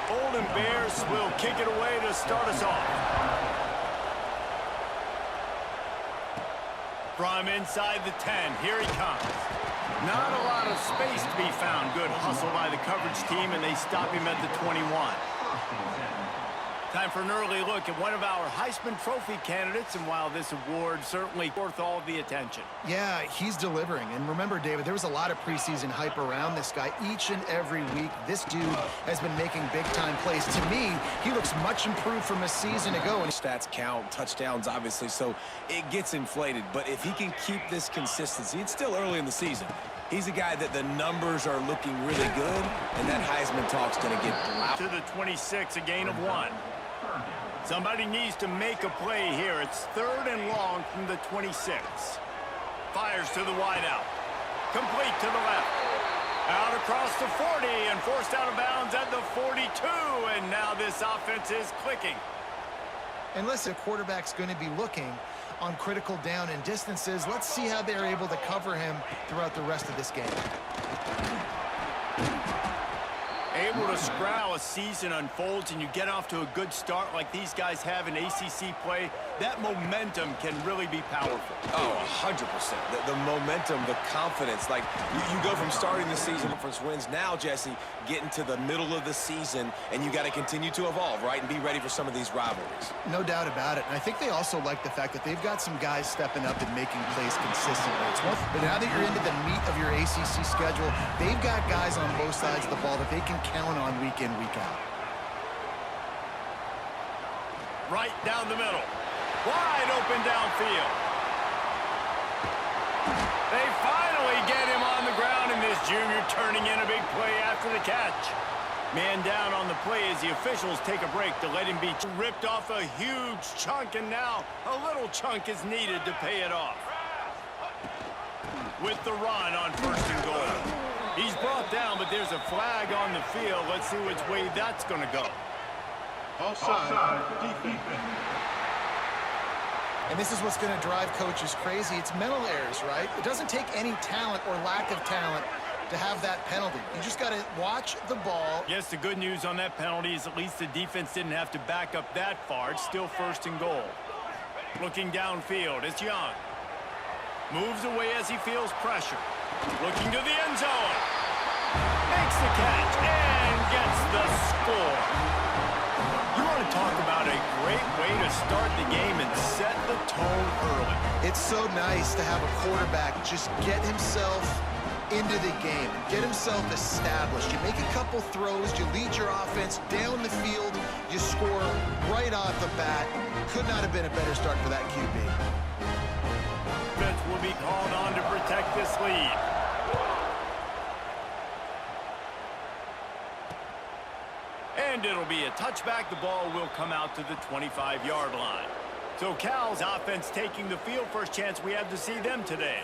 Golden Bears will kick it away to start us off. From inside the 10, here he comes. Not a lot of space to be found. Good hustle by the coverage team, and they stop him at the 21. Time for an early look at one of our Heisman Trophy candidates, and while this award certainly worth all of the attention. Yeah, he's delivering. And remember, David, there was a lot of preseason hype around this guy. Each and every week, this dude has been making big-time plays. To me, he looks much improved from a season ago. And stats count, touchdowns, obviously, so it gets inflated. But if he can keep this consistency, it's still early in the season. He's a guy that the numbers are looking really good, and that Heisman talk's going to get loud. To the 26, a gain of 1. Somebody needs to make a play here. It's 3rd and long from the 26. Fires to the wideout. Complete to the left. Out across the 40 and forced out of bounds at the 42. And now this offense is clicking. Unless a quarterback's going to be looking on critical down and distances, let's see how they're able to cover him throughout the rest of this game. Able to scroll a season unfolds and you get off to a good start like these guys have in ACC play, that momentum can really be powerful. Oh, 100%. The momentum, the confidence. Like, you go from starting the season, conference wins. Now, Jesse, getting to the middle of the season, and you got to continue to evolve, right, and be ready for some of these rivalries. No doubt about it. And I think they also like the fact that they've got some guys stepping up and making plays consistently. But now that you're into the meat of your ACC schedule, they've got guys on both sides of the ball that they can count on week in, week out. Right down the middle. Wide open downfield. They finally get him on the ground, and this junior turning in a big play after the catch. Man down on the play as the officials take a break to let him be ripped off a huge chunk, and now a little chunk is needed to pay it off. With the run on 1st and goal. He's brought down, but there's a flag on the field. Let's see which way that's going to go. Offside, defense. And this is what's going to drive coaches crazy. It's mental errors, right? It doesn't take any talent or lack of talent to have that penalty. You just got to watch the ball. Yes, the good news on that penalty is at least the defense didn't have to back up that far. It's still 1st and goal. Looking downfield, it's Young. Moves away as he feels pressure. Looking to the end zone. Makes the catch and gets the score. You want to talk about a great way to start the game and set the tone early. It's so nice to have a quarterback just get himself into the game, get himself established. You make a couple throws, you lead your offense down the field, you score right off the bat. Could not have been a better start for that QB. Defense will be called on to protect this lead. And it'll be a touchback. The ball will come out to the 25-yard line. So Cal's offense taking the field. First chance we have to see them today.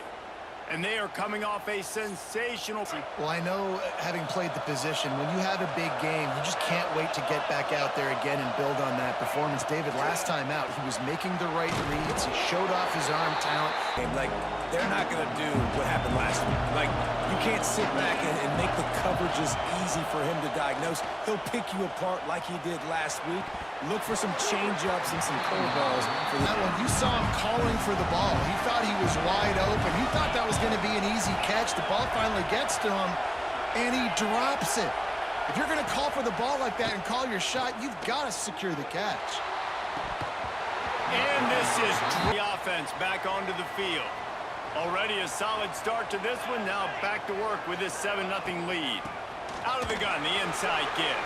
And they are coming off a sensational... Well, I know, having played the position, when you have a big game, you just can't wait to get back out there again and build on that performance. David, last time out, he was making the right reads. He showed off his arm talent. And, like, they're not going to do what happened last week. Like, you can't sit back and make the coverages easy for him to diagnose. He'll pick you apart like he did last week. Look for some change-ups and some curveballs. For that one, you saw him calling for the ball. He thought he was wide open. He thought that was going to be an easy catch. The ball finally gets to him, and he drops it. If you're going to call for the ball like that and call your shot, you've got to secure the catch. And this is the offense back onto the field. Already a solid start to this one. Now back to work with this 7-0 lead. Out of the gun, the inside give.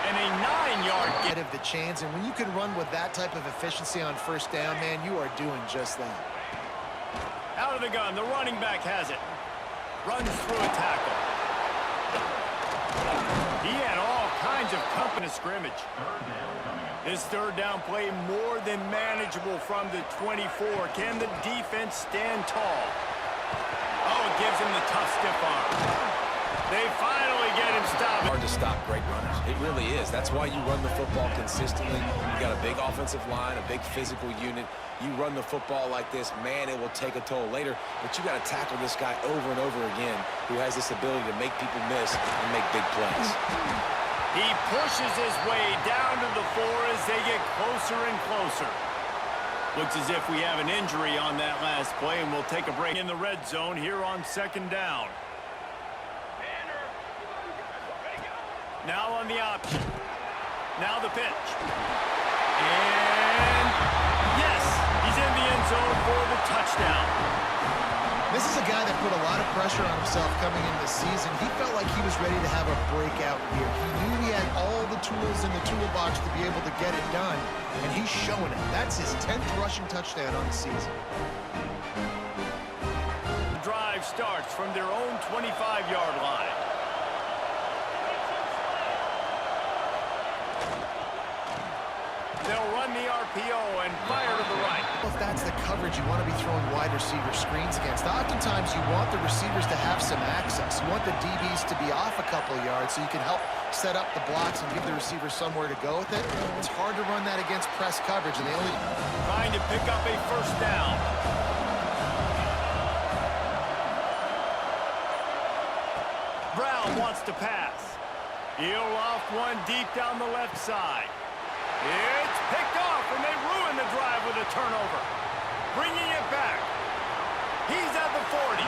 And a 9-yard get of the chains, and when you can run with that type of efficiency on 1st down, man, you are doing just that. Out of the gun, the running back has it. Runs through a tackle. He had all kinds of company scrimmage. This 3rd down play more than manageable from the 24. Can the defense stand tall? Oh, it gives him the tough stiff arm. They finally get him stopped. Hard to stop great runners. It really is. That's why you run the football consistently. You got a big offensive line, a big physical unit. You run the football like this, man, it will take a toll later. But you got to tackle this guy over and over again who has this ability to make people miss and make big plays. He pushes his way down to the 4 as they get closer and closer. Looks as if we have an injury on that last play, and we'll take a break in the red zone here on 2nd down. Now on the option. Now the pitch. And yes, he's in the end zone for the touchdown. This is a guy that put a lot of pressure on himself coming into the season. He felt like he was ready to have a breakout year. He knew he had all the tools in the toolbox to be able to get it done, and he's showing it. That's his 10th rushing touchdown on the season. The drive starts from their own 25-yard line. They'll run the RPO and fire to the right. If that's the coverage you want to be throwing wide receiver screens against, oftentimes you want the receivers to have some access. You want the DBs to be off a couple of yards so you can help set up the blocks and give the receiver somewhere to go with it. It's hard to run that against press coverage, and they only... Trying to pick up a 1st down. Brown wants to pass. He'll off one deep down the left side. It's picked off, and they ruin the drive with a turnover. Bringing it back. He's at the 40.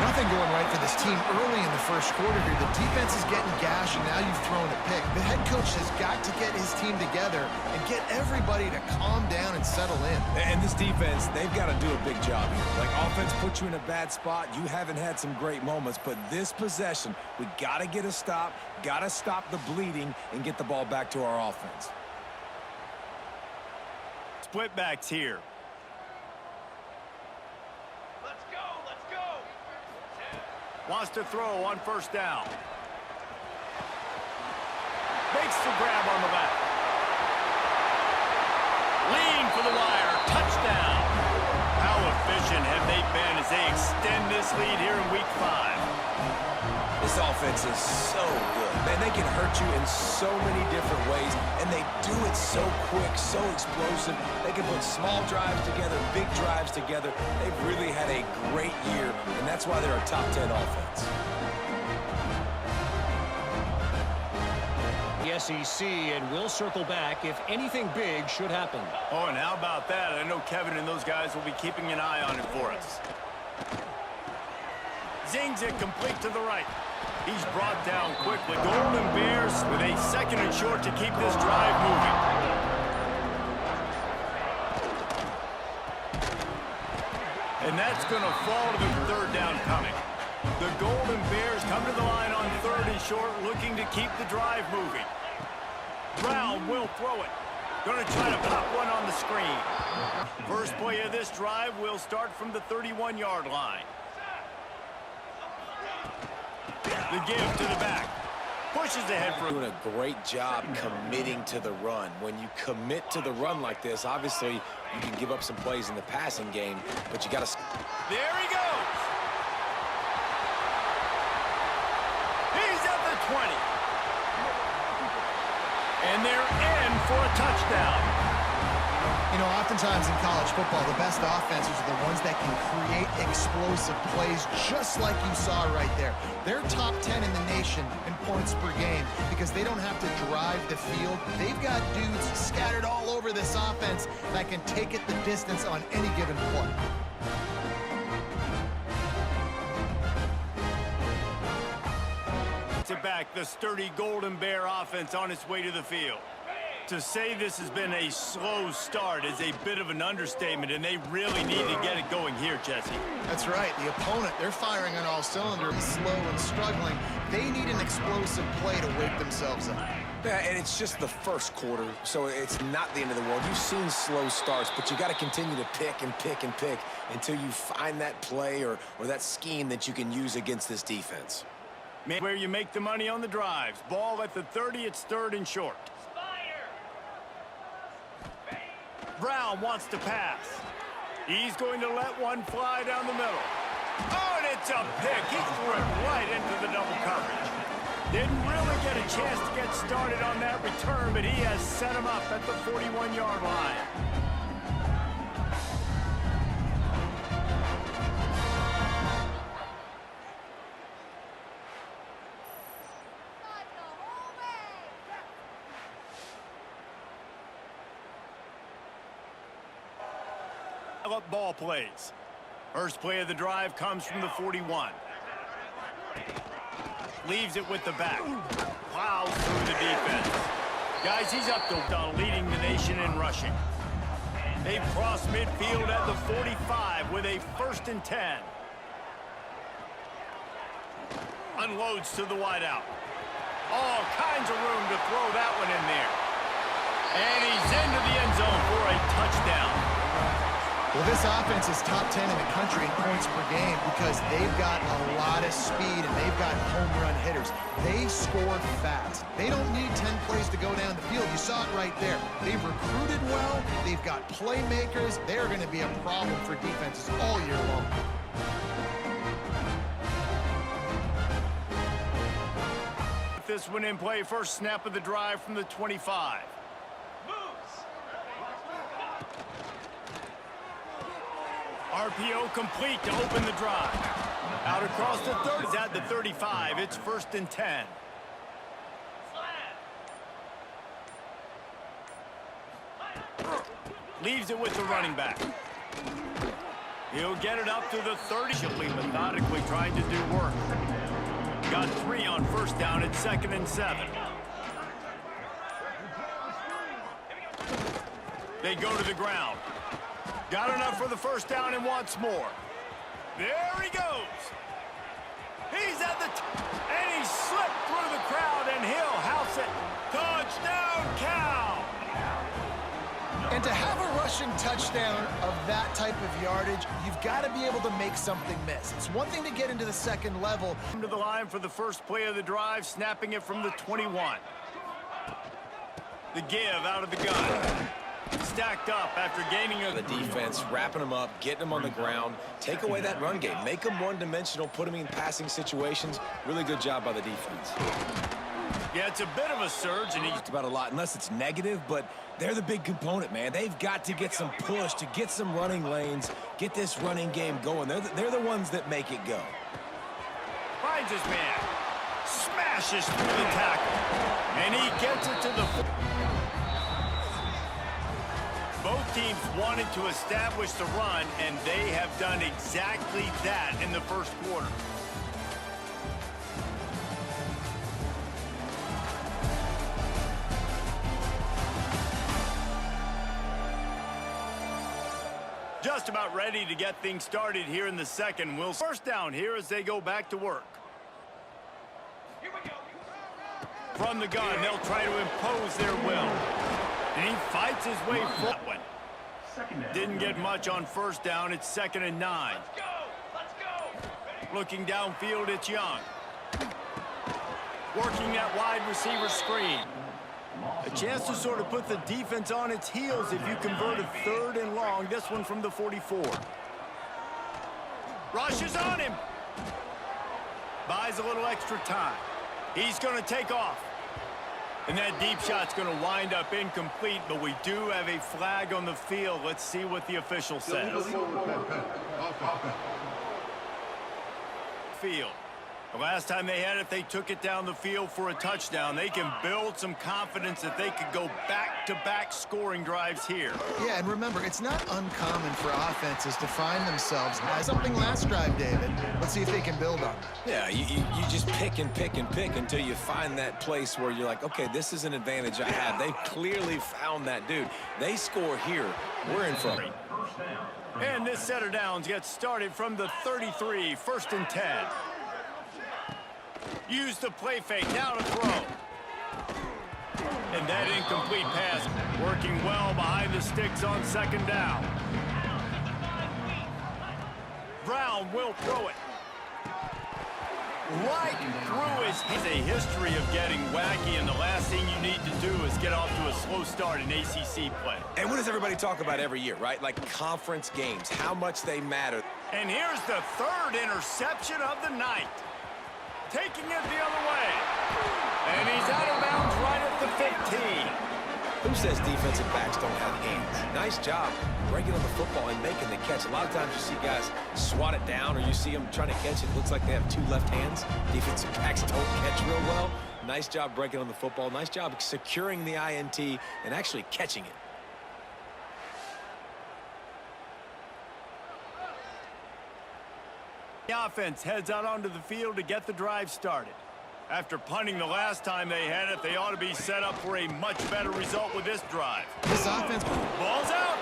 Nothing going right for this team early in the 1st quarter here. The defense is getting gashed, and now you've thrown a pick. The head coach has got to get his team together and get everybody to calm down and settle in. And this defense, they've got to do a big job here. Like, offense put you in a bad spot. You haven't had some great moments, but this possession, we got to get a stop, got to stop the bleeding, and get the ball back to our offense. Split backs here. Let's go, let's go. Wants to throw on 1st down. Makes the grab on the left. Lean for the wire. Touchdown. How efficient have they been as they extend this lead here in week 5? This offense is so good. Man, they can hurt you in so many different ways, and they do it so quick, so explosive. They can put small drives together, big drives together. They've really had a great year, and that's why they're a top 10 offense. The SEC, and we'll circle back if anything big should happen. Oh, and how about that? I know Kevin and those guys will be keeping an eye on it for us. Zings it complete to the right. He's brought down quickly. Golden Bears with a 2nd and short to keep this drive moving. And that's going to fall to the 3rd down coming. The Golden Bears come to the line on 3rd and short, looking to keep the drive moving. Brown will throw it. Going to try to pop one on the screen. First play of this drive will start from the 31-yard line. The give to the back. Pushes ahead for Doing a great job committing to the run. When you commit to the run like this, obviously you can give up some plays in the passing game, but you got to... There he goes. He's at the 20. And they're in for a touchdown. You know, oftentimes in college football, the best offenses are the ones that can create explosive plays just like you saw right there. They're top 10 in the nation in points per game because they don't have to drive the field. They've got dudes scattered all over this offense that can take it the distance on any given play. To back the sturdy Golden Bear offense on its way to the field. To say this has been a slow start is a bit of an understatement, and they really need to get it going here, Jesse. That's right. The opponent, they're firing on all cylinders, slow and struggling. They need an explosive play to wake themselves up. Yeah, and it's just the 1st quarter, so it's not the end of the world. You've seen slow starts, but you got to continue to pick and pick and pick until you find that play or that scheme that you can use against this defense. Where you make the money on the drives. Ball at the 30, it's 3rd and short. Brown wants to pass. He's going to let one fly down the middle. Oh, and it's a pick. He threw it right into the double coverage. Didn't really get a chance to get started on that return, but he has set him up at the 41-yard line. up ball plays. First play of the drive comes from the 41. Leaves it with the back. Plows through the defense. Guys, he's up to on leading the nation in rushing. They cross midfield at the 45 with a 1st and 10. Unloads to the wideout. All kinds of room to throw that one in there. And he's into the end zone for a touchdown. Well, this offense is top 10 in the country in points per game because they've got a lot of speed and they've got home run hitters. They score fast. They don't need 10 plays to go down the field. You saw it right there. They've recruited well. They've got playmakers. They're going to be a problem for defenses all year long. This one in play, first snap of the drive from the 25. RPO complete to open the drive. Out across the 30. It's at the 35. It's 1st and 10. Leaves it with the running back. He'll get it up to the 30. Methodically trying to do work. Got 3 on 1st down. It's 2nd and 7. They go to the ground. Got enough for the 1st down and wants more. There he goes. He's at the and he slipped through the crowd and he'll house it. Touchdown, Cal. And to have a rushing touchdown of that type of yardage, you've got to be able to make something miss. It's one thing to get into the 2nd level. To the line for the first play of the drive, snapping it from the 21. The give out of the gun. Stacked up after gaining a... The defense, wrapping them up, getting them on the ground, take away that run game, make them one-dimensional, put them in passing situations. Really good job by the defense. Yeah, it's a bit of a surge, and he's about a lot, unless it's negative, but they're the big component, man. They've got to get some push, to get some running lanes, get this running game going. They're the ones that make it go. Finds his man. Smashes through the tackle. And he gets it to the... Both teams wanted to establish the run, and they have done exactly that in the 1st quarter. Just about ready to get things started here in the 2nd. Will 1st down here as they go back to work. From the gun, they'll try to impose their will. And he fights his way forward. Didn't get much on 1st down. It's 2nd and 9. Let's go. Looking downfield, it's Young. Working that wide receiver screen. A chance to sort of put the defense on its heels if you convert a 3rd and long. This one from the 44. Rushes on him. Buys a little extra time. He's going to take off. And that deep shot's going to wind up incomplete, but we do have a flag on the field. Let's see what the official says. Field. The last time they had it, they took it down the field for a touchdown. They can build some confidence that they could go back-to-back scoring drives here. Yeah, and remember, it's not uncommon for offenses to find themselves as something last drive, David. Let's see if they can build on that. Yeah, you just pick and pick and pick until you find that place where you're like, okay, this is an advantage I have. They clearly found that dude. They score here. We're in front. And this set of downs gets started from the 33, 1st and 10. Use the play fake, now to throw. And that incomplete pass working well behind the sticks on 2nd down. Brown will throw it. Right through he's a history of getting wacky, and the last thing you need to do is get off to a slow start in ACC play. And what does everybody talk about every year, right? Like conference games, how much they matter. And here's the 3rd interception of the night. Taking it the other way. And he's out of bounds right at the 15. Who says defensive backs don't have hands? Nice job breaking on the football and making the catch. A lot of times you see guys swat it down, or you see them trying to catch it. It looks like they have 2 left hands. Defensive backs don't catch real well. Nice job breaking on the football. Nice job securing the INT and actually catching it. The offense heads out onto the field to get the drive started. After punting the last time they had it, they ought to be set up for a much better result with this drive. This offense... Ball's out.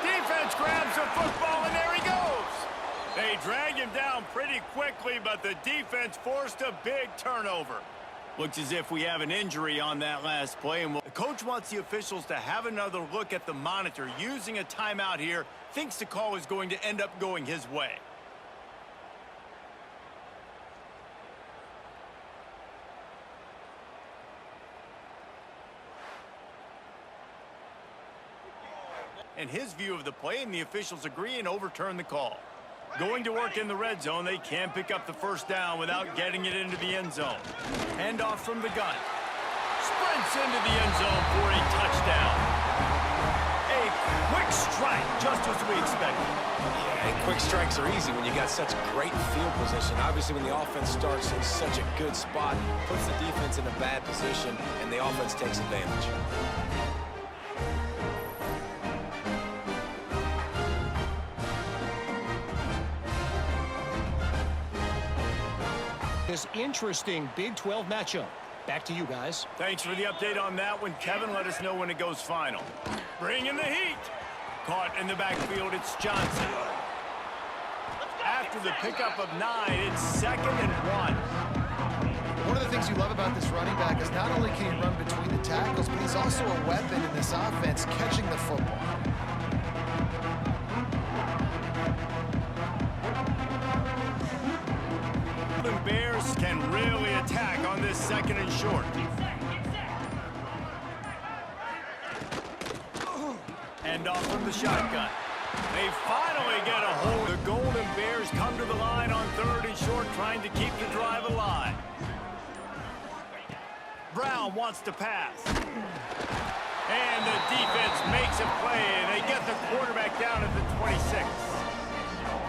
Defense grabs the football, and there he goes. They drag him down pretty quickly, but the defense forced a big turnover. Looks as if we have an injury on that last play, and the coach wants the officials to have another look at the monitor. Using a timeout here, thinks the call is going to end up going his way. And his view of the play, and the officials agree and overturn the call. Going to work in the red zone, they can pick up the first down without getting it into the end zone. Hand off from the gun. Sprints into the end zone for a touchdown. A quick strike, just as we expected. Yeah, and quick strikes are easy when you got such great field position. Obviously, when the offense starts in such a good spot, puts the defense in a bad position, and the offense takes advantage. This interesting Big 12 matchup. Back to you guys. Thanks for the update on that one, Kevin. Let us know when it goes final. Bring in the heat. Caught in the backfield, it's Johnson. After the pickup of 9, it's 2nd and 1. One of the things you love about this running back is not only can he run between the tackles, but he's also a weapon in this offense, catching the football. The Bears can really attack on this 2nd and short. Hand off from the shotgun. They finally get a hold. The Golden Bears come to the line on 3rd and short, trying to keep the drive alive. Brown wants to pass. And the defense makes a play. They get the quarterback down at the 26.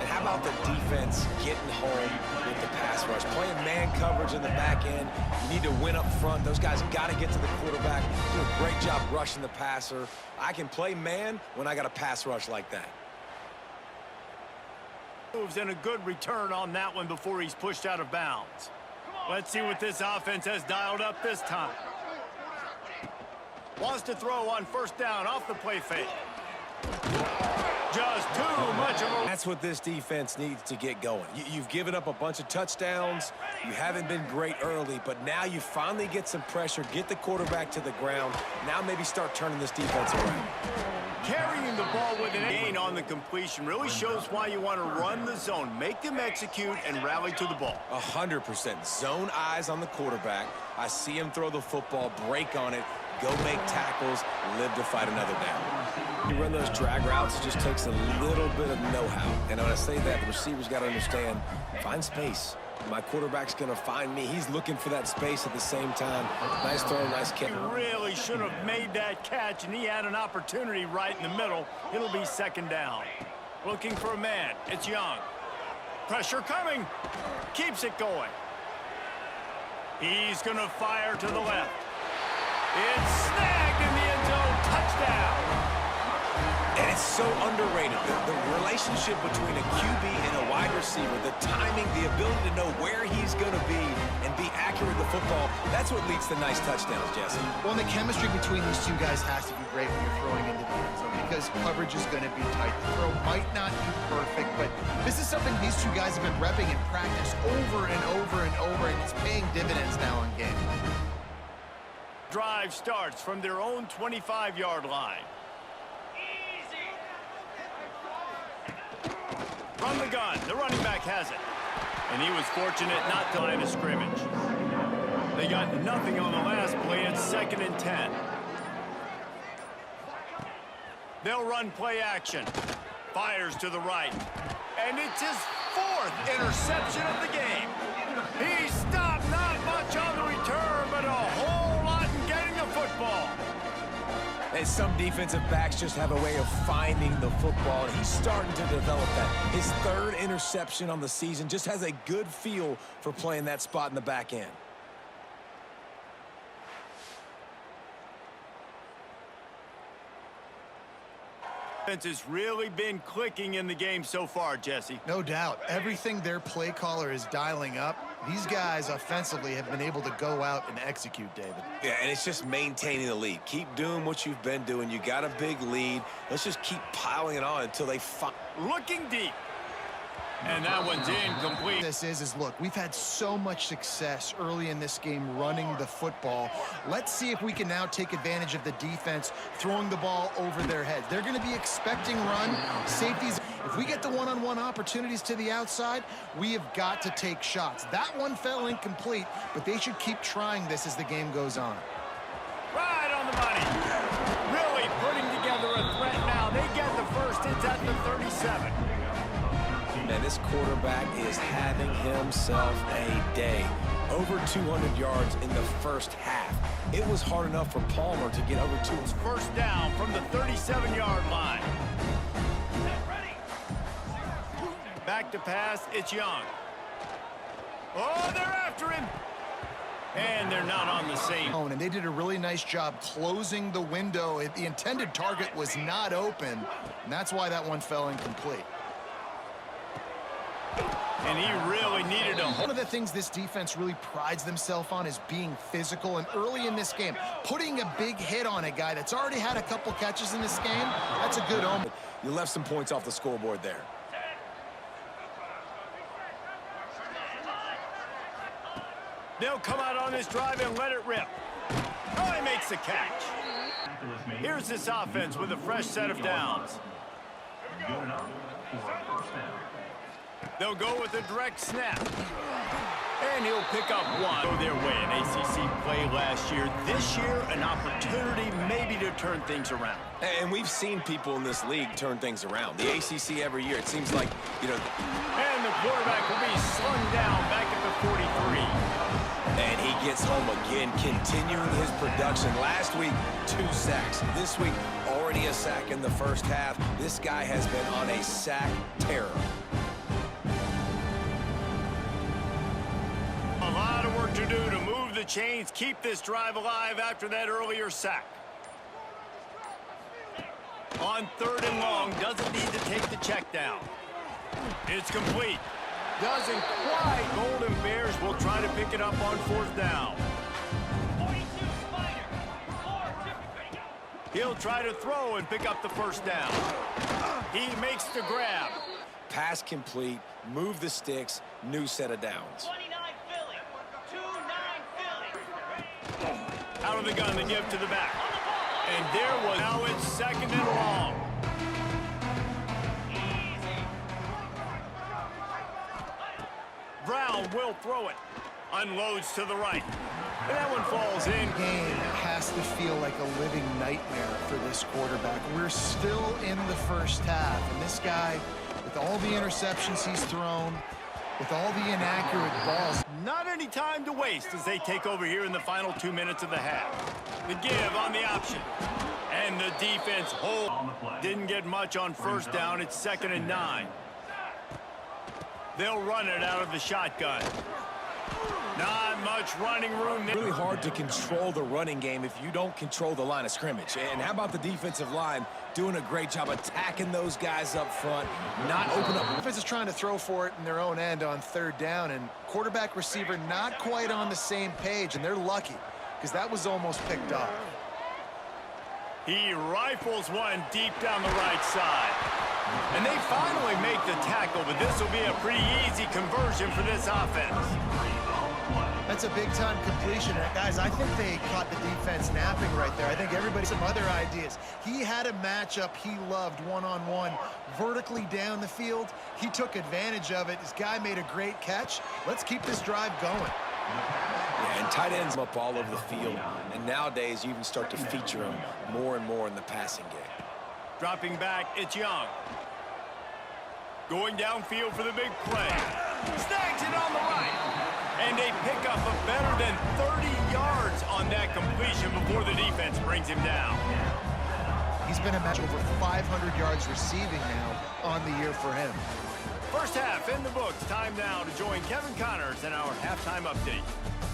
And how about the defense getting home with the pass rush? Playing man coverage in the back end. You need to win up front. Those guys got to get to the quarterback. Do a great job rushing the passer. I can play man when I got a pass rush like that. Moves in a good return on that one before he's pushed out of bounds. Let's see what this offense has dialed up this time. Wants to throw on 1st down off the play fake. Just too much of a... That's what this defense needs to get going. You've given up a bunch of touchdowns. You haven't been great early, but now you finally get some pressure, get the quarterback to the ground. Now maybe start turning this defense around. Carrying the ball with an gain on the completion really shows why you want to run the zone. Make them execute and rally to the ball. 100%. Zone eyes on the quarterback. I see him throw the football, break on it, go make tackles, live to fight another down. You run those drag routes, it just takes a little bit of know-how. And when I say that, the receivers got to understand, find space. My quarterback's going to find me. He's looking for that space at the same time. Nice throw, nice kick. He really should have made that catch, and he had an opportunity right in the middle. It'll be 2nd down. Looking for a man. It's Young. Pressure coming. Keeps it going. He's going to fire to the left. It's snagged in the end zone. Touchdown. And it's so underrated. The relationship between a QB and a wide receiver, the timing, the ability to know where he's going to be and be accurate with the football, that's what leads to nice touchdowns, Jesse. Well, and the chemistry between these two guys has to be great when you're throwing into the end zone because coverage is going to be tight. The throw might not be perfect, but this is something these two guys have been repping in practice over and over and over, and it's paying dividends now in game. Drive starts from their own 25-yard line. From the gun, the running back has it. And he was fortunate not to line a scrimmage. They got nothing on the last play. It's 2nd and 10. They'll run play action. Fires to the right. And it's his 4th interception of the game. He stopped not much on the return, but a whole lot in getting the football. And some defensive backs just have a way of finding the football, and he's starting to develop that. His 3rd interception on the season, just has a good feel for playing that spot in the back end. Defense has really been clicking in the game so far, Jesse. No doubt. Everything their play caller is dialing up, these guys offensively have been able to go out and execute, David. Yeah, and it's just maintaining the lead. Keep doing what you've been doing. You got a big lead. Let's just keep piling it on until they find. Looking deep. And that one's incomplete. This is look, we've had so much success early in this game running the football. Let's see if we can now take advantage of the defense throwing the ball over their heads. They're going to be expecting run. Safeties, if we get the one-on-one opportunities to the outside, we have got to take shots. That one fell incomplete, but they should keep trying this as the game goes on. Right on the money. Really putting together a threat now. They get the first. It's at the 37. Man, this quarterback is having himself a day. Over 200 yards in the first half. It was hard enough for Palmer to get over 2. First down from the 37-yard line. Back to pass, it's Young. Oh, they're after him. And they're not on the same. And they did a really nice job closing the window. The intended target was not open, and that's why that one fell incomplete. And he really needed a... One of the things this defense really prides themselves on is being physical. And early in this game, putting a big hit on a guy that's already had a couple catches in this game, that's a good omen. You left some points off the scoreboard there. They'll come out on this drive and let it rip. Oh, he makes the catch. Here's this offense with a fresh set of downs. They'll go with a direct snap. And he'll pick up one. Go their way in ACC play last year. This year, an opportunity maybe to turn things around. And we've seen people in this league turn things around. The ACC every year, it seems like, you know. And the quarterback will be slung down back at the 43. And he gets home again, continuing his production. Last week, 2 sacks. This week, already a sack in the first half. This guy has been on a sack terror. A lot of work to do to move the chains, keep this drive alive after that earlier sack. On 3rd and long, doesn't need to take the check down. It's complete. Doesn't quite. Golden Bears will try to pick it up on 4th down. He'll try to throw and pick up the first down. He makes the grab. Pass complete, move the sticks, new set of downs. Out of the gun to give to the back. And there was, now it's 2nd and long. Brown will throw it. Unloads to the right. And that one falls in. The game has to feel like a living nightmare for this quarterback. We're still in the first half, and this guy, with all the interceptions he's thrown, with all the inaccurate balls. Not any time to waste as they take over here in the final 2 minutes of the half. The give on the option. And the defense hold. Didn't get much on 1st down. It's 2nd and 9. They'll run it out of the shotgun. Not much running room there. Really hard to control the running game if you don't control the line of scrimmage. And how about the defensive line doing a great job attacking those guys up front, not open up. Defense is trying to throw for it in their own end on 3rd down, and quarterback receiver not quite on the same page, and they're lucky because that was almost picked off. He rifles one deep down the right side. And they finally make the tackle, but this will be a pretty easy conversion for this offense. That's a big-time completion. And guys, I think they caught the defense napping right there. I think everybody some other ideas. He had a matchup he loved one-on-one, vertically down the field. He took advantage of it. This guy made a great catch. Let's keep this drive going. Yeah, and tight ends up all over the field. And nowadays, you even start to feature them more and more in the passing game. Dropping back, it's Young. Going downfield for the big play. Snags it on the right. And they pick up a better than 30 yards on that completion before the defense brings him down. He's been a match over 500 yards receiving now on the year for him. First half in the books. Time now to join Kevin Connors in our halftime update.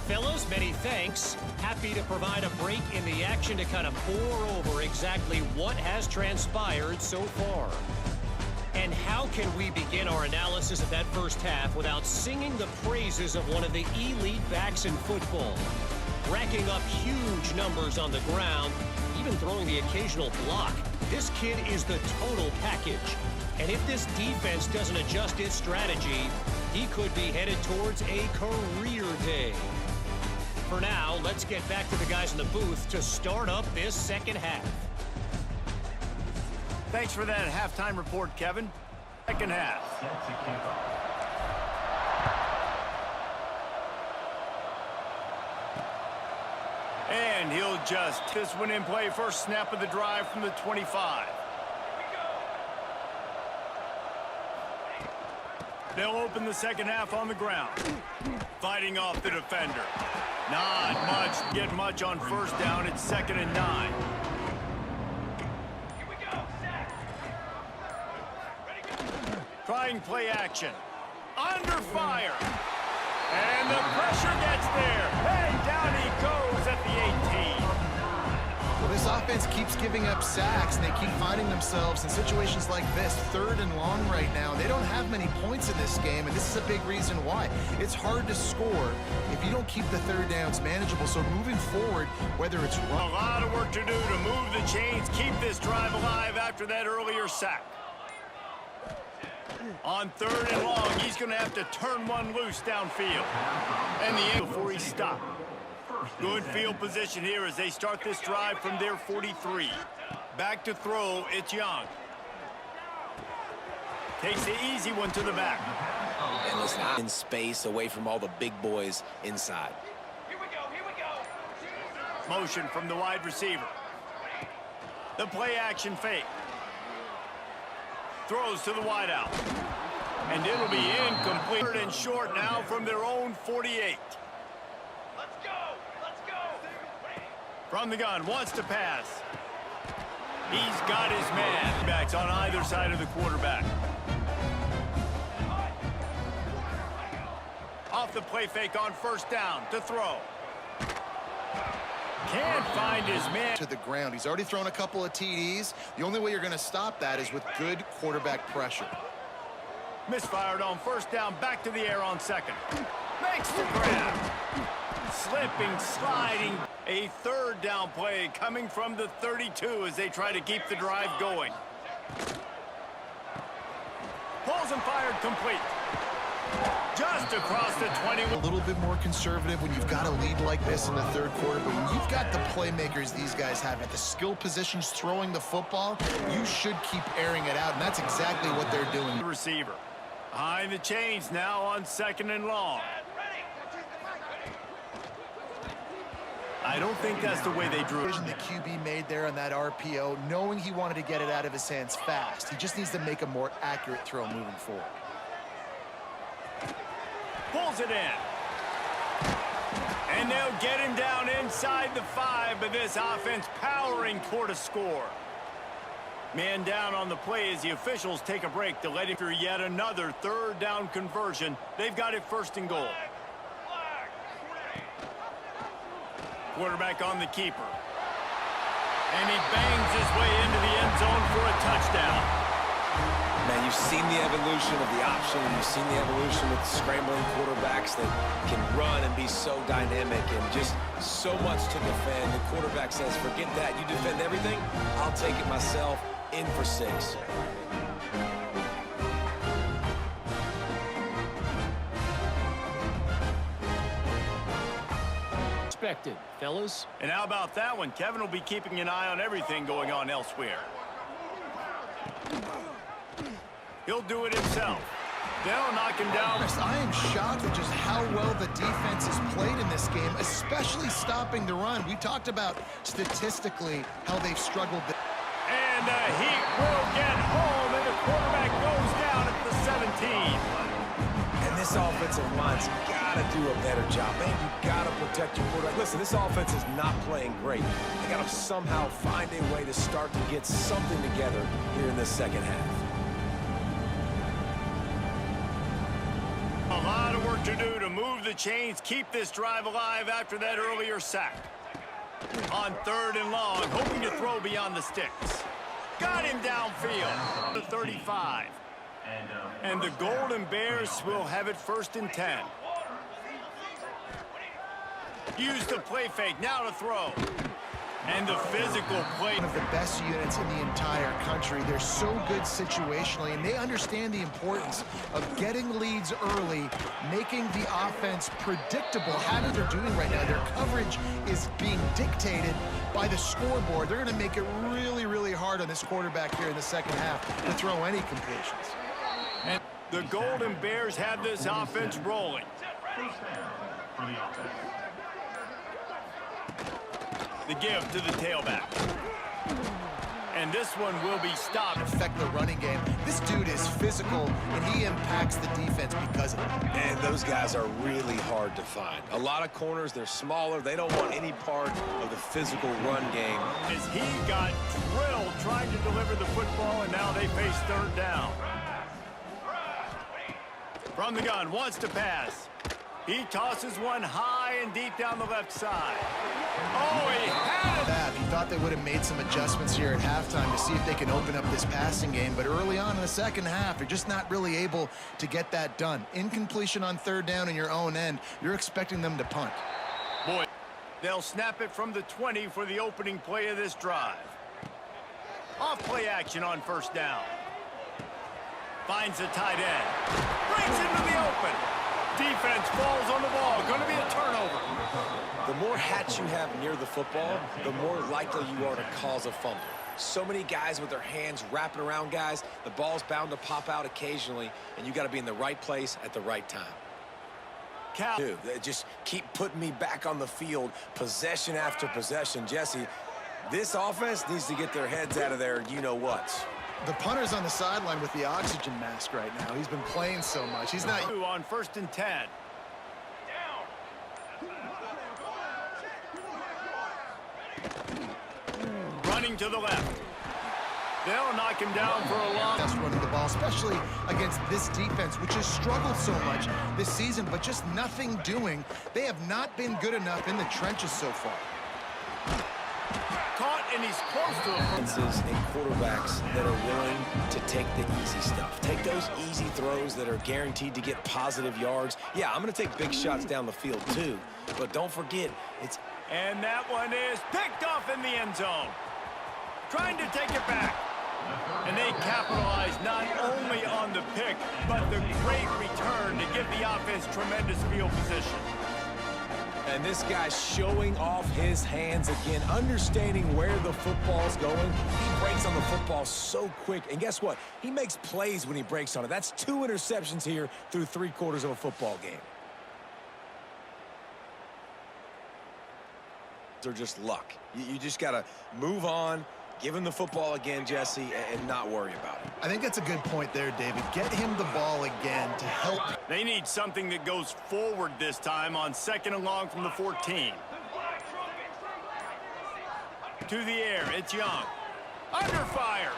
Fellas, many thanks. Happy to provide a break in the action to kind of bore over exactly what has transpired so far. And how can we begin our analysis of that first half without singing the praises of one of the elite backs in football? Racking up huge numbers on the ground, even throwing the occasional block. This kid is the total package. And if this defense doesn't adjust its strategy, he could be headed towards a career day. For now, let's get back to the guys in the booth to start up this second half. Thanks for that halftime report, Kevin. Second half. And he'll just this one in play. First snap of the drive from the 25. They'll open the second half on the ground. Fighting off the defender. Not much. Get much on first down. It's 2nd and 9. Here we go. Set. Ready, go. Trying play action. Under fire. And the pressure gets there. And down he goes at the 18. Well, this offense keeps giving up sacks, and they keep finding themselves in situations like this, 3rd and long right now. They don't have many points in this game, and this is a big reason why. It's hard to score if you don't keep the 3rd downs manageable. So moving forward, whether it's A lot of work to do to move the chains, keep this drive alive after that earlier sack. On 3rd and long, he's going to have to turn one loose downfield. And the end before he stopped. Good field position here as they start this drive from their 43. Back to throw, it's Young. Takes the easy one to the back. And listen, in space away from all the big boys inside. Here we go. Here we go. Motion from the wide receiver. The play action fake. Throws to the wideout. And it'll be incomplete. 3rd and short now from their own 48. Let's go. Let's go. Ready. From the gun, wants to pass. He's got his man. Backs on either side of the quarterback. Off the play fake on first down to throw. Can't find his man. to the ground. He's already thrown a couple of TDs. The only way you're going to stop that is with good quarterback pressure. Misfired on first down, back to the air on 2nd. Makes the grab. Slipping, sliding. A 3rd down play coming from the 32 as they try to keep the drive going. Pulls and fired complete. Just across the 20. A little bit more conservative when you've got a lead like this in the 3rd quarter, but when you've got the playmakers these guys have at the skill positions throwing the football, you should keep airing it out, and that's exactly what they're doing. The receiver. Behind the chains now on 2nd and long. I don't think that's the way they drew it. The QB made there on that RPO, knowing he wanted to get it out of his hands fast. He just needs to make a more accurate throw moving forward. Pulls it in. And they'll get him down inside the 5, but this offense powering toward a score. Man down on the play as the officials take a break to let him through yet another 3rd down conversion. They've got it 1st and goal. Quarterback on the keeper. And he bangs his way into the end zone for a touchdown. Man, you've seen the evolution of the option, and you've seen the evolution with scrambling quarterbacks that can run and be so dynamic and just so much to defend. The quarterback says, forget that. You defend everything, I'll take it myself. In for 6. Expected, fellas. And how about that one? Kevin will be keeping an eye on everything going on elsewhere. He'll do it himself. They'll knock him down. I am shocked at just how well the defense has played in this game, especially stopping the run. We talked about statistically how they've struggled. And the Heat will get home, and the quarterback goes down at the 17. And this offensive line's got to do a better job. Man, you got to protect your quarterback. Listen, this offense is not playing great. They got to somehow find a way to start to get something together here in the second half. work to do to move the chains, keep this drive alive after that earlier sack. On 3rd and long, hoping to throw beyond the sticks. Got him downfield to 35. And the Golden Bears will have it 1st and 10. Use the play fake, now to throw. And the physical play. One of the best units in the entire country. They're so good situationally, and they understand the importance of getting leads early, making the offense predictable. How they're doing right now, their coverage is being dictated by the scoreboard. They're going to make it really, really hard on this quarterback here in the second half to throw any completions. And the Golden Bears have this offense rolling. The give to the tailback. And this one will be stopped. Affect the running game. This dude is physical, and he impacts the defense because of it. And those guys are really hard to find. A lot of corners, they're smaller. They don't want any part of the physical run game. As he got drilled trying to deliver the football, and now they face 3rd down. From the gun, wants to pass. He tosses one high and deep down the left side. Oh, he had it! You thought they would have made some adjustments here at halftime to see if they can open up this passing game, but early on in the second half, they're just not really able to get that done. Incompletion on 3rd down in your own end, you're expecting them to punt. Boy, they'll snap it from the 20 for the opening play of this drive. Off play action on 1st down. Finds the tight end. Brings it to the open. Defense falls on the ball. Going to be a turnover. The more hats you have near the football, the more likely you are to cause a fumble. So many guys with their hands wrapping around guys, the ball's bound to pop out occasionally, and you got to be in the right place at the right time. Dude, just keep putting me back on the field, possession after possession. Jesse, this offense needs to get their heads out of their you-know-whats. The punter's on the sideline with the oxygen mask right now. He's been playing so much. He's not... On 1st and 10. Running to the left. They'll knock him down for a long... That's running the ball, especially against this defense, which has struggled so much this season, but just nothing doing. They have not been good enough in the trenches so far. Caught, and he's close to him. Defenses and quarterbacks that are willing to take the easy stuff. Take those easy throws that are guaranteed to get positive yards. Yeah, I'm going to take big shots down the field too, but don't forget, it's... And that one is picked off in the end zone. Trying to take it back. And they capitalize not only on the pick, but the great return to give the offense tremendous field position. And this guy's showing off his hands again, understanding where the football's going. He breaks on the football so quick. And guess what? He makes plays when he breaks on it. That's 2 interceptions here through 3 quarters of a football game. They're just luck. You just got to move on, give him the football again, Jesse, and not worry about it. I think that's a good point there, David. Get him the ball again to help. They need something that goes forward this time on 2nd and long from the 14. To the air, it's Young. Under fire.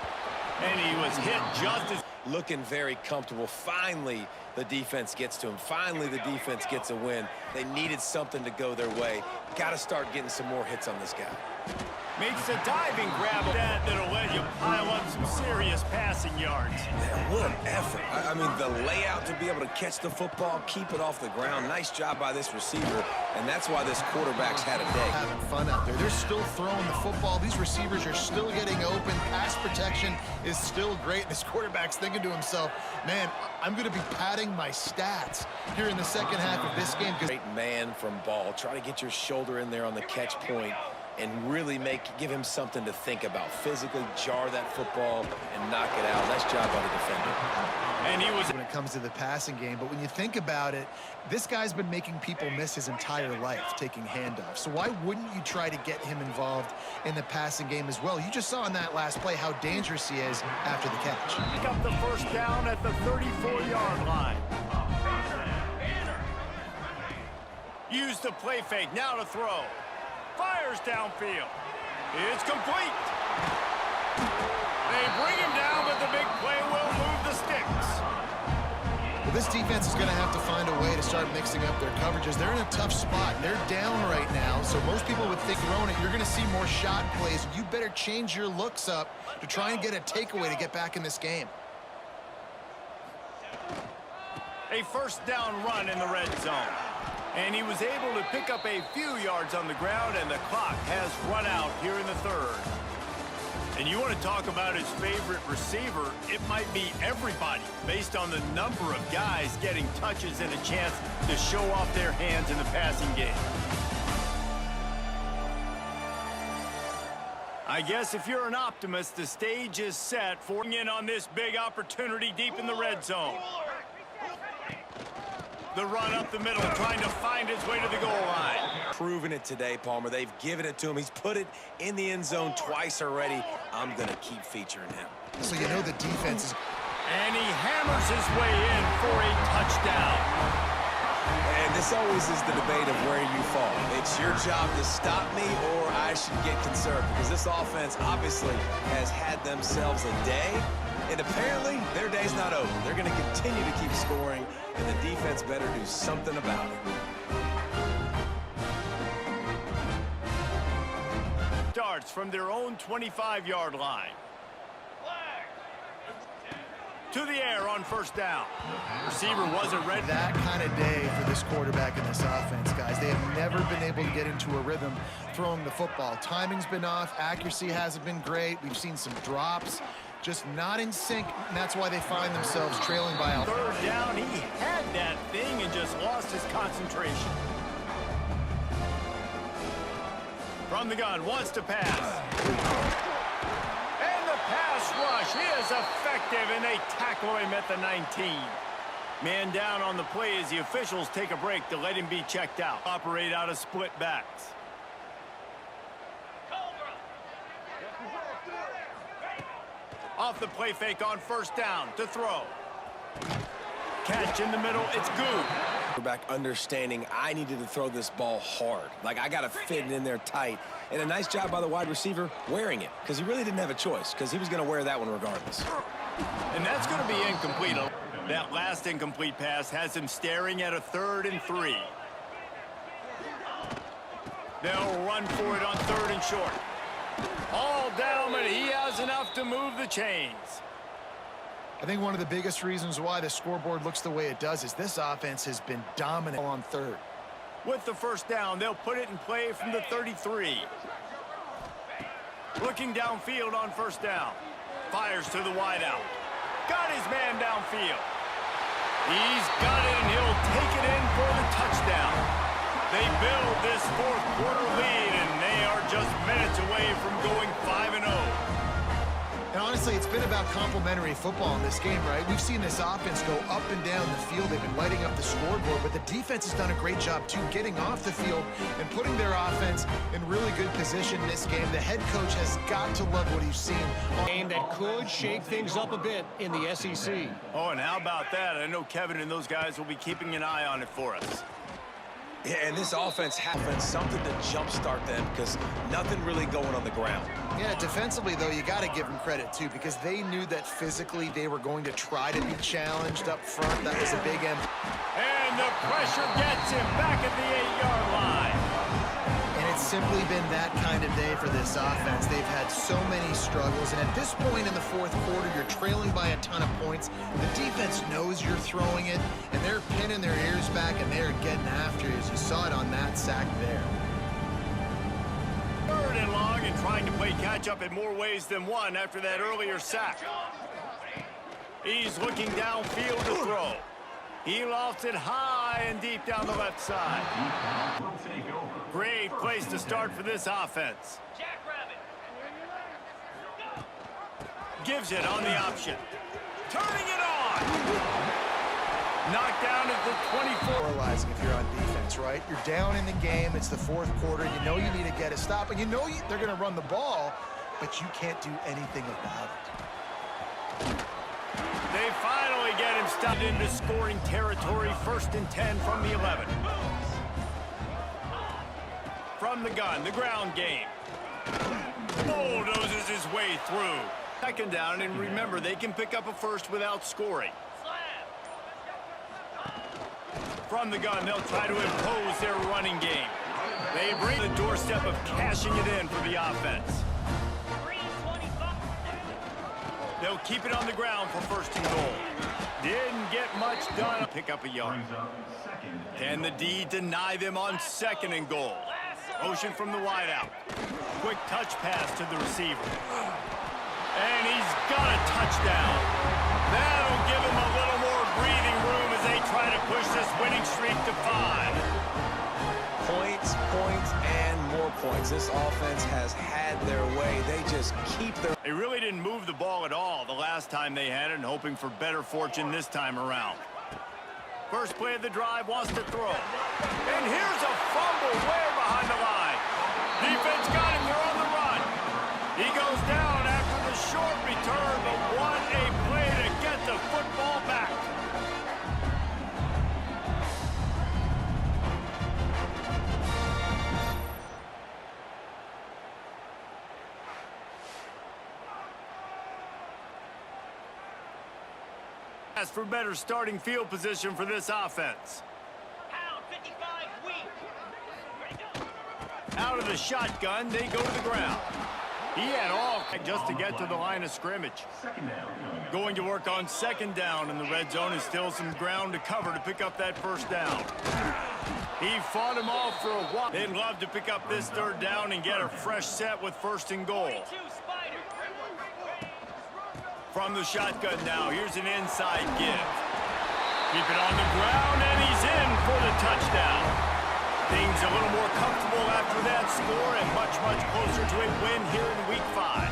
And he was hit just as... Looking very comfortable. Finally, the defense gets to him. Finally, the defense gets a win. They needed something to go their way. Got to start getting some more hits on this guy. Makes a diving grab of that'll let you pile up some serious passing yards. Man, what an effort. I mean, the layout to be able to catch the football, keep it off the ground. Nice job by this receiver, and that's why this quarterback's had a day. Having fun out there. They're still throwing the football. These receivers are still getting open. Pass protection is still great. This quarterback's thinking to himself, man, I'm going to be padding my stats here in the second half of this game. Great man from ball. Try to get your shoulder in there on the catch point and really give him something to think about. Physically jar that football and knock it out. Nice job by the defender. And he was... When it comes to the passing game, but when you think about it, this guy's been making people miss his entire life taking handoffs. So why wouldn't you try to get him involved in the passing game as well? You just saw in that last play how dangerous he is after the catch. Pick up the 1st down at the 34-yard line. Use the play fake, now to throw. Fires downfield. It's complete. They bring him down, but the big play will move the sticks. Well, this defense is going to have to find a way to start mixing up their coverages. They're in a tough spot. They're down right now, so most people would think throwing it, you're going to see more shot plays. You better change your looks up to try and get a takeaway to get back in this game. A first down run in the red zone. And he was able to pick up a few yards on the ground, and the clock has run out here in the third. And you want to talk about his favorite receiver, it might be everybody based on the number of guys getting touches and a chance to show off their hands in the passing game. I guess if you're an optimist, the stage is set for in on this big opportunity deep in the red zone. The run up the middle, trying to find his way to the goal line. Proving it today, Palmer. They've given it to him. He's put it in the end zone twice already. I'm going to keep featuring him. So you know the defense is... And he hammers his way in for a touchdown. And this always is the debate of where you fall. It's your job to stop me, or I should get conserved, because this offense obviously has had themselves a day. And apparently, their day's not over. They're going to continue to keep scoring, and the defense better do something about it. Starts from their own 25-yard line. To the air on first down. Receiver wasn't ready. That kind of day for this quarterback in this offense, guys. They have never been able to get into a rhythm throwing the football. Timing's been off. Accuracy hasn't been great. We've seen some drops. Just not in sync, and that's why they find themselves trailing by a third down. He had that thing and just lost his concentration. From the gun, wants to pass. And the pass rush is effective, and they tackle him at the 19. Man down on the play as the officials take a break to let him be checked out. Operate out of split backs. Off the play fake on first down to throw. Catch in the middle, it's good. Quarterback understanding I needed to throw this ball hard. Like, I got to fit it in there tight. And a nice job by the wide receiver wearing it, because he really didn't have a choice, because he was going to wear that one regardless. And that's going to be incomplete. That last incomplete pass has him staring at a 3rd and 3. They'll run for it on 3rd and short. All down, but he has enough to move the chains. I think one of the biggest reasons why the scoreboard looks the way it does is this offense has been dominant on 3rd. With the first down, they'll put it in play from the 33. Looking downfield on first down. Fires to the wideout. Got his man downfield. He's got it, and he'll take it in for the touchdown. They build this 4th quarter lead, and they are just minutes away from going 5-0. And honestly, it's been about complementary football in this game, right? We've seen this offense go up and down the field. They've been lighting up the scoreboard, but the defense has done a great job, too, getting off the field and putting their offense in really good position in this game. The head coach has got to love what he's seen. Game that could shake things up a bit in the SEC. Oh, and how about that? I know Kevin and those guys will be keeping an eye on it for us. Yeah, and this offense has something to jumpstart them, because nothing really going on the ground. Yeah, defensively, though, you got to give them credit, too, because they knew that physically they were going to try to be challenged up front. That was a big end. And the pressure gets him back at the 8-yard line. And it's simply been that kind of day for this offense. They've had so many struggles, and at this point in the 4th quarter, you're trailing by a ton of points. The defense knows you're throwing it, and they're pinning their ears back, and they're getting after you, as you saw it on that sack there. 3rd and long, and trying to play catch-up in more ways than one after that earlier sack. He's looking downfield to throw. He lofts it high and deep down the left side. Great place to start for this offense. Gives it on the option. Turning it on. Knocked down at the 24. Demoralizing if you're on defense, right? You're down in the game. It's the 4th quarter. You know you need to get a stop, and you know they're going to run the ball, but you can't do anything about it. They finally get him stopped into scoring territory. 1st and 10 from the 11. From the gun, the ground game. Bulldozes his way through. 2nd down, and remember, they can pick up a first without scoring. From the gun, they'll try to impose their running game. They bring the doorstep of cashing it in for the offense. They'll keep it on the ground for first and goal. Didn't get much done. Pick up a yard. Can the D deny them on second and goal? Motion from the wideout. Quick touch pass to the receiver. And he's got a touchdown. That'll give him a little more breathing room as they try to push this winning streak to 5. Points, and more points. This offense has had their way. They just keep their... They really didn't move the ball at all the last time they had it, and hoping for better fortune this time around. First play of the drive, wants to throw. And here's a fumble way behind the line. Defense got him, they're on the run. He goes down after the short return, but what a play to get the football back. As for better starting field position for this offense. Pound 55 weak. Ready to go. Out of the shotgun, they go to the ground. He had all just to get to the line of scrimmage. Going to work on second down in the red zone is still some ground to cover to pick up that first down. He fought him off for a while. They'd love to pick up this third down and get a fresh set with first and goal. 42 Spider. From the shotgun now, here's an inside give. Keep it on the ground, and he's in for the touchdown. Things a little more comfortable after that score and much, much closer to a win here in Week 5.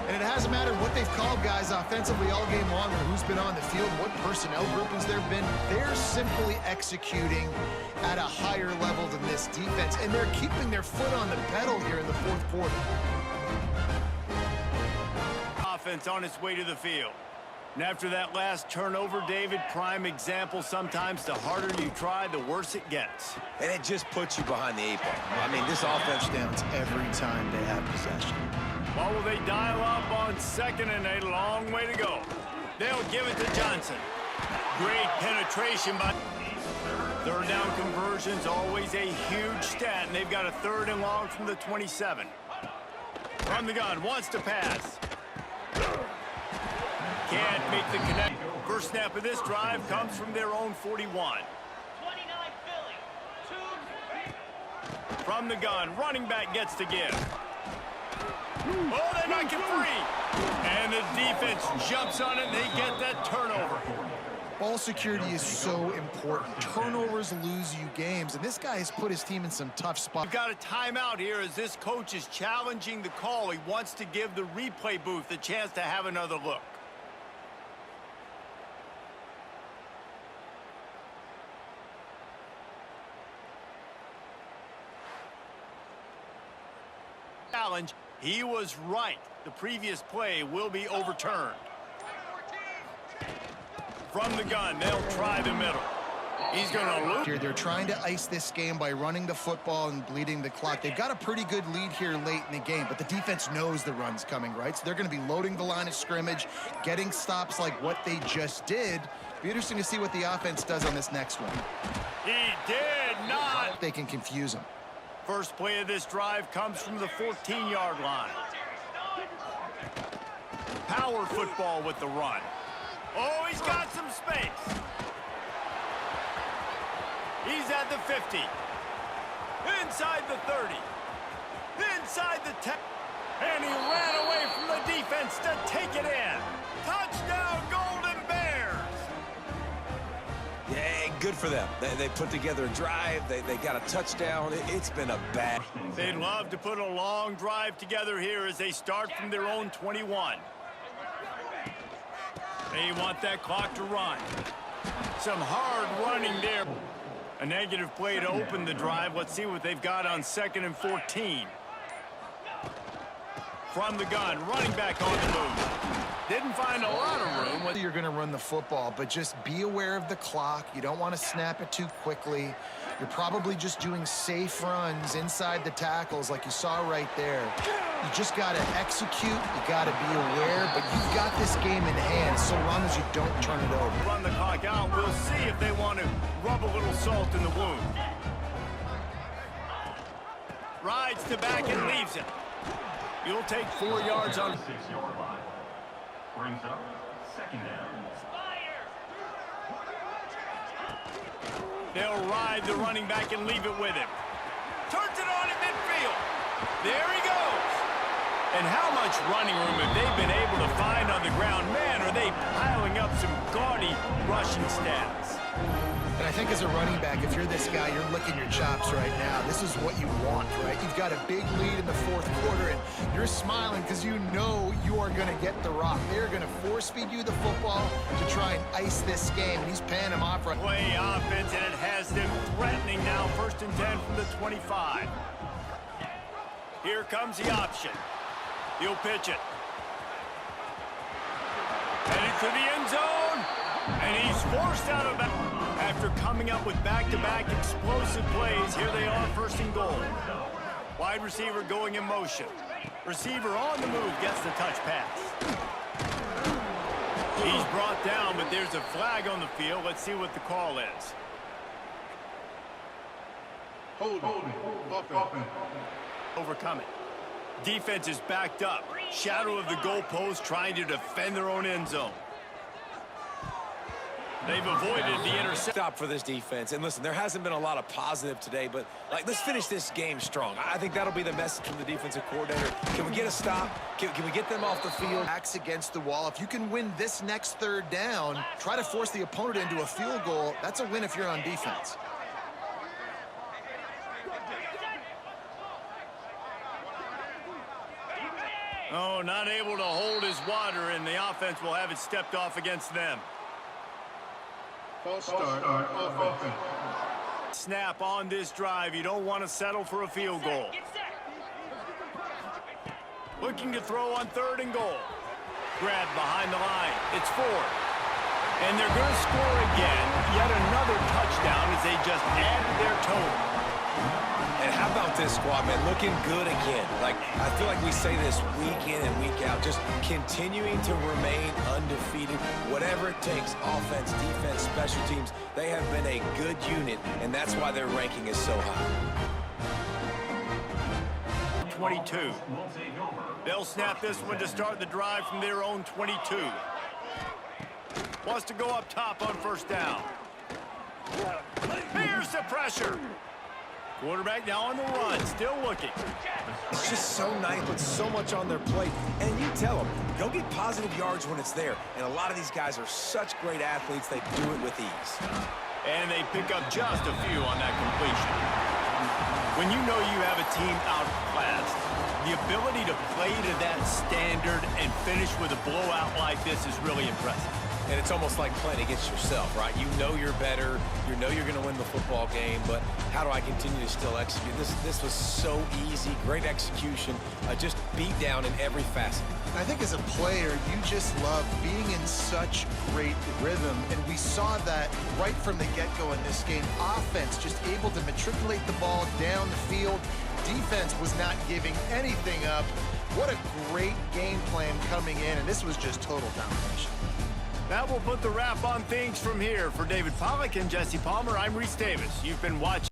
And it hasn't mattered what they've called guys offensively all game long or who's been on the field, what personnel groupings there have been. They're simply executing at a higher level than this defense, and they're keeping their foot on the pedal here in the fourth quarter. Offense on its way to the field. And after that last turnover, David, prime example, sometimes the harder you try, the worse it gets. And it just puts you behind the 8 ball. I mean, this offense... Downs every time they have possession. Well, will they dial up on second and a long way to go? They'll give it to Johnson. Great penetration by... Third down conversion's always a huge stat, and they've got a third and long from the 27. From the gun, wants to pass. Can't make the connect. First snap of this drive comes from their own 41. 29 Philly. 2. From the gun, running back gets to give. Oh, they knock him free. And the defense jumps on it, and they get that turnover. Ball security is so important. Turnovers lose you games, and this guy has put his team in some tough spots. We've got a timeout here as this coach is challenging the call. He wants to give the replay booth a chance to have another look. Challenge. He was right. The previous play will be overturned. From the gun, they'll try the middle. He's going to lose. Here, they're trying to ice this game by running the football and bleeding the clock. They've got a pretty good lead here late in the game, but the defense knows the run's coming, right? So they're going to be loading the line of scrimmage, getting stops like what they just did. Be interesting to see what the offense does on this next one. He did not. They can confuse them. First play of this drive comes from the 14-yard line. Power football with the run. Oh, he's got some space. He's at the 50. Inside the 30. Inside the 10. And he ran away from the defense to take it in. Touchdown, Golden Bears. Yeah, good for them. They put together a drive. They got a touchdown. It's been a bad... They'd love to put a long drive together here as they start from their own 21. They want that clock to run. Some hard running there. A negative play to open the drive. Let's see what they've got on 2nd and 14. From the gun, running back on the move. Didn't find a lot of room. You're going to run the football, but just be aware of the clock. You don't want to snap it too quickly. You're probably just doing safe runs inside the tackles like you saw right there. You just got to execute. You got to be aware, but you've got this game in hand so long as you don't turn it over. Run the clock out. We'll see if they want to rub a little salt in the wound. Rides to back and leaves it. You'll take 4 yards on... 6-yard line. Brings up second down. They'll ride the running back and leave it with him. Turns it on in midfield. There he goes. And how much running room have they been able to find on the ground? Man, are they piling up some gaudy rushing stats. And I think as a running back, if you're this guy, you're licking your chops right now. This is what you want, right? You've got a big lead in the 4th quarter, and you're smiling because you know you are going to get the rock. They're going to force-feed you the football to try and ice this game, and he's paying him off right. Play offense, and it has them threatening now. 1st and 10 from the 25. Here comes the option. He'll pitch it. Headed to the end zone, and he's forced out of that. After coming up with back-to-back explosive plays, here they are, 1st and goal. Wide receiver going in motion. Receiver on the move gets the touch pass. He's brought down, but there's a flag on the field. Let's see what the call is. Hold. Offense. Overcome it. Defense is backed up. Shadow of the goalpost trying to defend their own end zone. They've avoided the interception. Stop for this defense. And listen, there hasn't been a lot of positive today, but let's finish this game strong. I think that'll be the message from the defensive coordinator. Can we get a stop? Can we get them off the field? Backs against the wall. If you can win this next 3rd down, try to force the opponent into a field goal. That's a win if you're on defense. Oh, not able to hold his water, and the offense will have it stepped off against them. False start. Offense. Snap on this drive. You don't want to settle for a field goal. Looking to throw on 3rd and goal. Grab behind the line. It's 4. And they're going to score again. Yet another touchdown as they just added their total. And how about this squad, man? Looking good again. I feel like we say this week in and week out, just continuing to remain undefeated. Whatever it takes, offense, defense, special teams, they have been a good unit, and that's why their ranking is so high. 22. They'll snap this one to start the drive from their own 22. Wants to go up top on 1st down. Here's the pressure. Quarterback now on the run, still looking. It's just so nice, but so much on their plate. And you tell them, go get positive yards when it's there. And a lot of these guys are such great athletes, they do it with ease. And they pick up just a few on that completion. When you know you have a team outclassed, the ability to play to that standard and finish with a blowout like this is really impressive. And it's almost like playing against yourself, right? You know you're better. You know you're going to win the football game, but how do I continue to still execute? This was so easy, great execution, just beat down in every facet. I think as a player, you just love being in such great rhythm, and we saw that right from the get-go in this game. Offense just able to matriculate the ball down the field. Defense was not giving anything up. What a great game plan coming in, and this was just total domination. That will put the wrap on things from here. For David Pollack and Jesse Palmer, I'm Reese Davis. You've been watching.